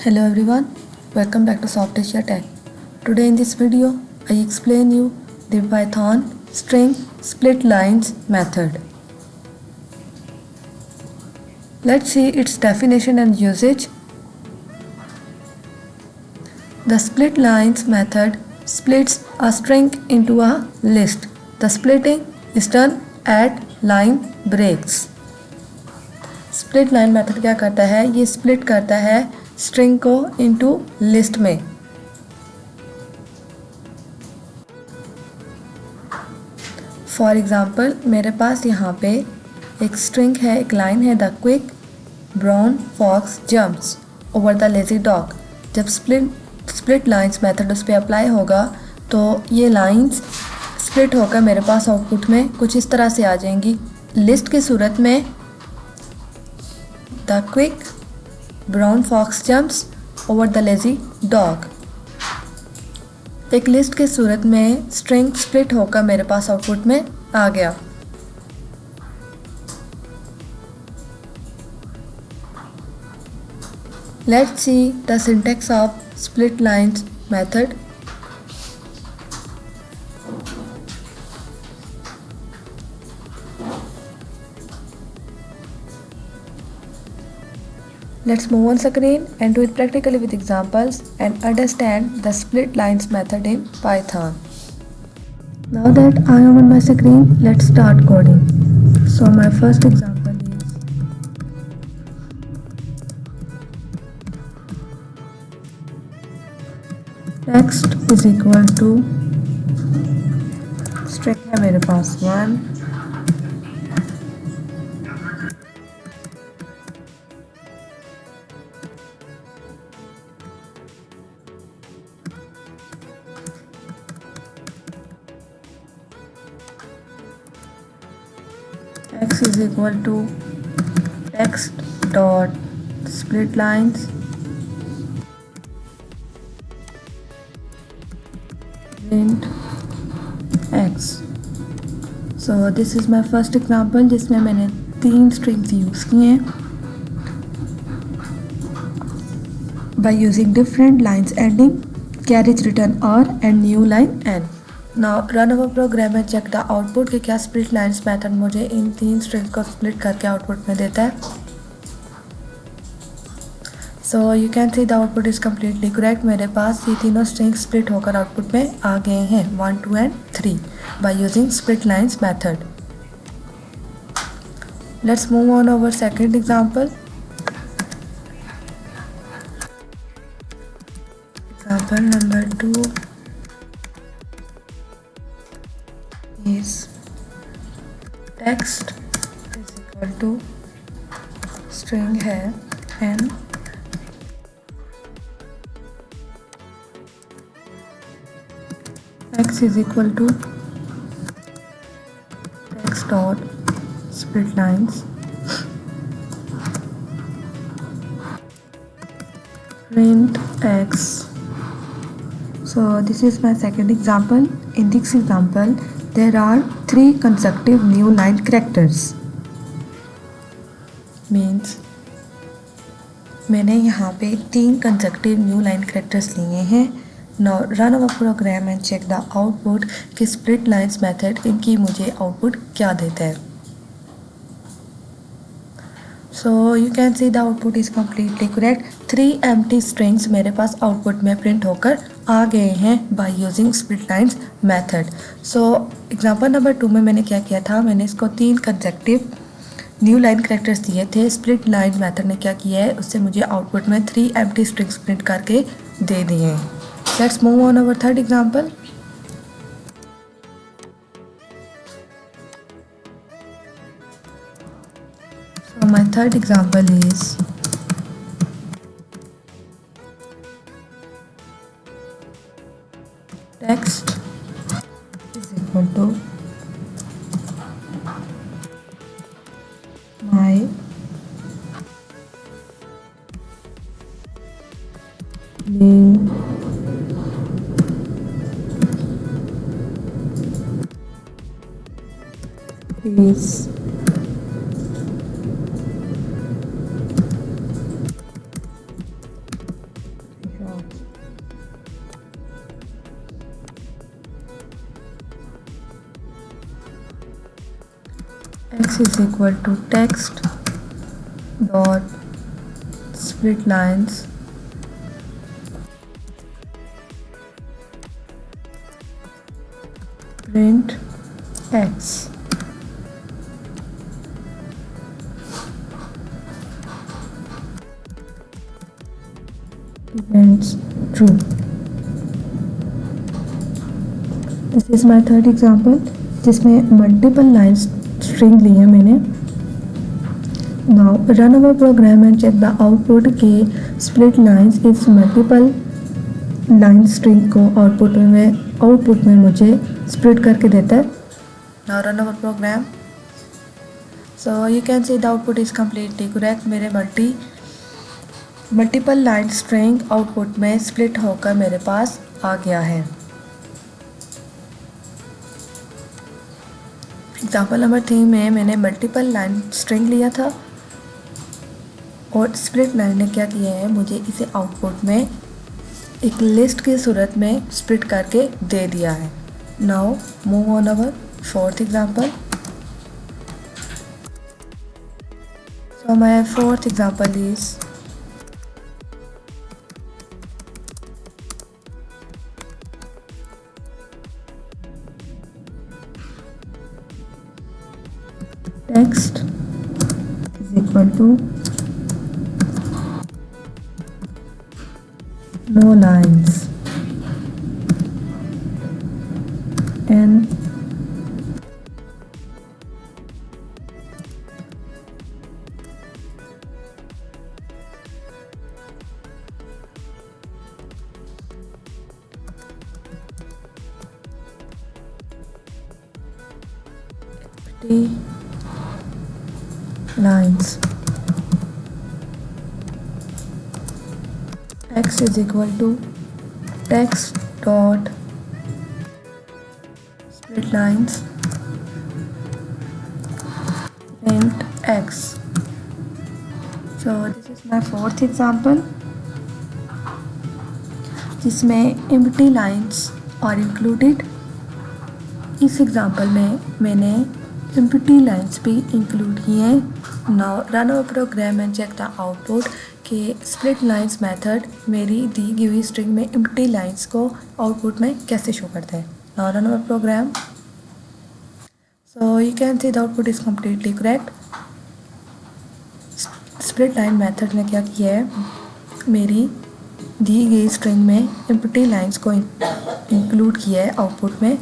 Hello everyone, welcome back to Soft Asia Tech. Today in this video, I explain you the Python string split lines method. Let's see its definition and usage. The split lines method splits a string into a list. The splitting is done at line breaks. Split line method क्या करता है? ये split करता है string को into list में। For example मेरे पास यहाँ पे एक स्ट्रिंग है, एक लाइन है, the quick brown fox jumps over the lazy dog. जब स्प्लिट लाइंस मेथड उस पर अप्लाई होगा तो ये लाइंस स्प्लिट होकर मेरे पास आउटपुट में कुछ इस तरह से आ जाएंगी। लिस्ट की सूरत में the quick brown fox jumps over the lazy dog. एक लिस्ट की सूरत में स्ट्रिंग स्प्लिट होकर मेरे पास आउटपुट में आ गया। Let's see the syntax of split lines method. Let's move on screen and do it practically with examples and understand the split lines method in Python. Now that I am on my screen, let's start coding. So my first example is text is equal to string है मेरे पास 1, x is equal to text dot split lines print x. So this is my first example जिसमें मैंने 3 strings use किए हैं by using different lines ending carriage return r and new line n. Now run our program and check the output कि क्या split lines method मुझे इन 3 strings को split करके output में देता है। So you can see the output is completely correct. मेरे पास ये तीनों strings split होकर output में आ गए हैं 1, 2 and 3 by using split lines method. Let's move on our second example. Example number 2 is text is equal to string है n, x is equal to text dot split lines print x. So this is my second example. In this example there are 3 consecutive new line characters. Means मैंने यहाँ पे 3 consecutive new line characters लिए हैं. Now run our program and check the output कि split lines method इनकी मुझे output क्या देता है. So you can see the output is completely correct. 3 empty strings मेरे पास output में print होकर आ गए हैं by using split lines method. So example number 2 में मैंने क्या किया था, मैंने इसको 3 consecutive न्यू लाइन कैरेक्टर्स दिए थे. स्प्लिट लाइन मेथड ने क्या किया है, उससे मुझे आउटपुट में 3 एम्प्टी स्ट्रिंग्स प्रिंट करके दे दिए हैं. Let's move on our third example. So my third example is text is equal to my name is x is equal to text dot split lines print x. Events true. This is my third example जिसमें multiple lines string ली है मैंने. Now run our program and check the output के split lines इस multiple line string को output में मुझे split करके देता है. Now run our program. So you can see the output is completely correct. मेरे मल्टीपल लाइन स्ट्रिंग आउटपुट में स्प्लिट होकर मेरे पास आ गया है. एग्जाम्पल नंबर 3 में मैंने मल्टीपल लाइन स्ट्रिंग लिया था और स्प्लिट लाइन ने क्या किया है, मुझे इसे आउटपुट में एक लिस्ट की सूरत में स्प्लिट करके दे दिया है. Now move on our fourth example. So my fourth example is text is equal to no lines and empty lines. X is equal to text dot split lines print x. So this is my fourth example जिसमें empty lines are included. इस example में मैंने empty lines भी include किए हैं. Now run our program and check the output कि split lines method मेरी दी हुई स्ट्रिंग में empty लाइंस को आउटपुट में कैसे शो करता है. Now run our program. So you can see the output is completely correct. Split line method ने क्या किया है, मेरी दी गई स्ट्रिंग में empty लाइंस को इंक्लूड किया है आउटपुट में.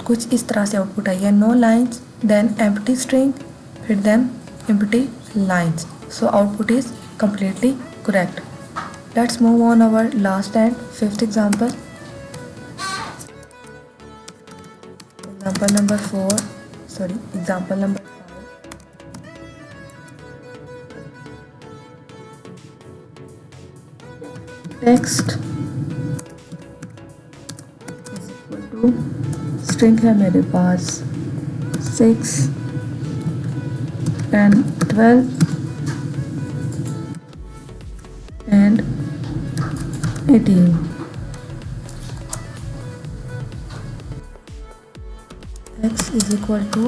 कुछ इस तरह से आउटपुट आई है, no lines then empty string फिर then empty lines. So output is completely correct. Let's move on our last and fifth example. Example number 5. Text is equal to string है मेरे पास 6 and 12 and 18. X is equal to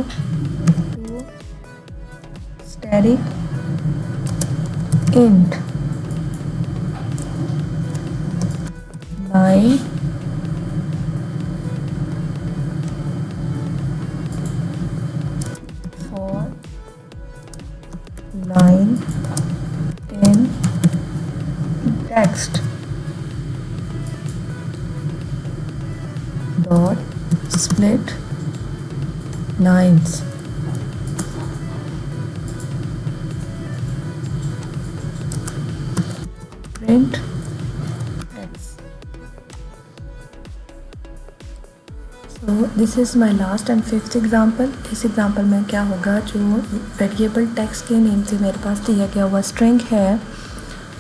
static int 9 line in text dot split lines. Print x. So this is my last and fifth example. इस example में क्या होगा, जो variable text के name से मेरे पास दिया गया हुआ स्ट्रिंग है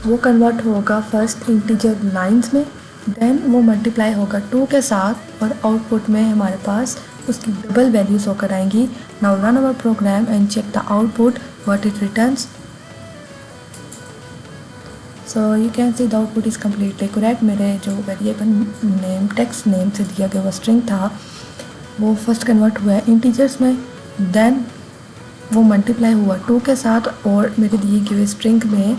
वो कन्वर्ट होगा फर्स्ट इंटीजर लाइंस में, देन वो मल्टीप्लाई होगा 2 के साथ और आउटपुट में हमारे पास उसकी डबल वैल्यूज होकर आएंगी. Now run our program and check the output what it returns. So you can see the output is completely correct. मेरे जो वेरिएबल नेम टेक्स्ट नेम से दिया गया हुआ स्ट्रिंग था वो फर्स्ट कन्वर्ट हुआ है इंटीजर्स में, देन वो मल्टीप्लाई हुआ 2 के साथ और मेरे दिए गए स्ट्रिंग में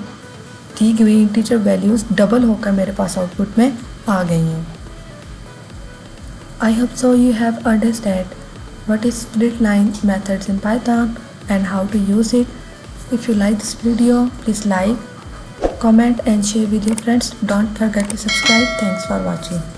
दी गई इंटीजर वैल्यूज़ डबल होकर मेरे पास आउटपुट में आ गई हैं। I hope so you have understand what is split line methods in Python and how to use it. If you like this video, please like, comment and share with your friends. Don't forget to subscribe. Thanks for watching.